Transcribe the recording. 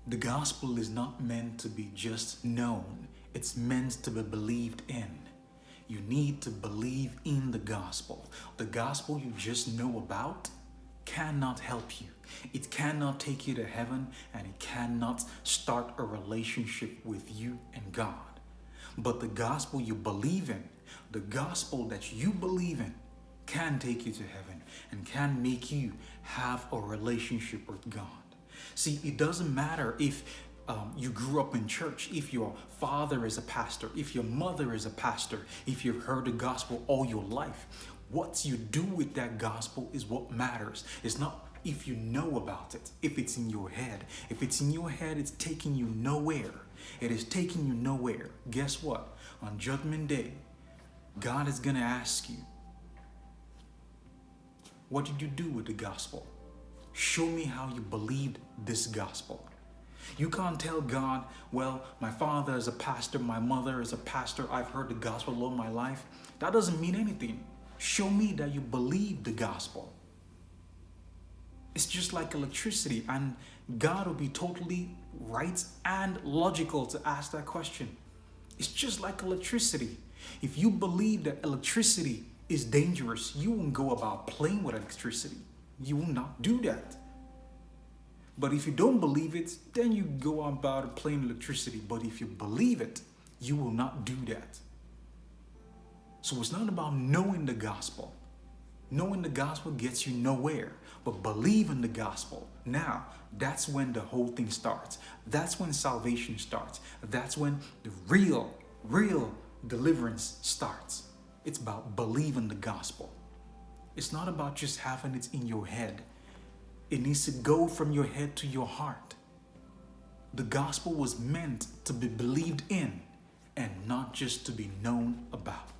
The gospel is not meant to be just known, it's meant to be believed in. You need to believe in the gospel. The gospel you just know about cannot help you. It cannot take you to heaven, and it cannot start a relationship with you and God. But the gospel you believe in, the gospel that you believe in, can take you to heaven and can make you have a relationship with God. See, it doesn't matter if you grew up in church, if your father is a pastor, if your mother is a pastor, if you've heard the gospel all your life. What you do with that gospel is what matters. It's not if you know about it, if it's in your head. If it's in your head, it's taking you nowhere. It is taking you nowhere. Guess what? On Judgment Day, God is going to ask you, what did you do with the gospel? Show me how you believed this gospel. You can't tell God, well, my father is a pastor, my mother is a pastor, I've heard the gospel all my life. That doesn't mean anything. Show me that you believe the gospel. It's just like electricity, and God will be totally right and logical to ask that question. It's just like electricity. If you believe that electricity is dangerous, you won't go about playing with electricity. You will not do that. But if you don't believe it, then you go about playing electricity. But if you believe it, you will not do that. So it's not about knowing the gospel. Knowing the gospel gets you nowhere, but believe in the gospel. Now, that's when the whole thing starts. That's when salvation starts. That's when the real deliverance starts. It's about believing the gospel. It's not about just having it in your head. It needs to go from your head to your heart. The gospel was meant to be believed in and not just to be known about.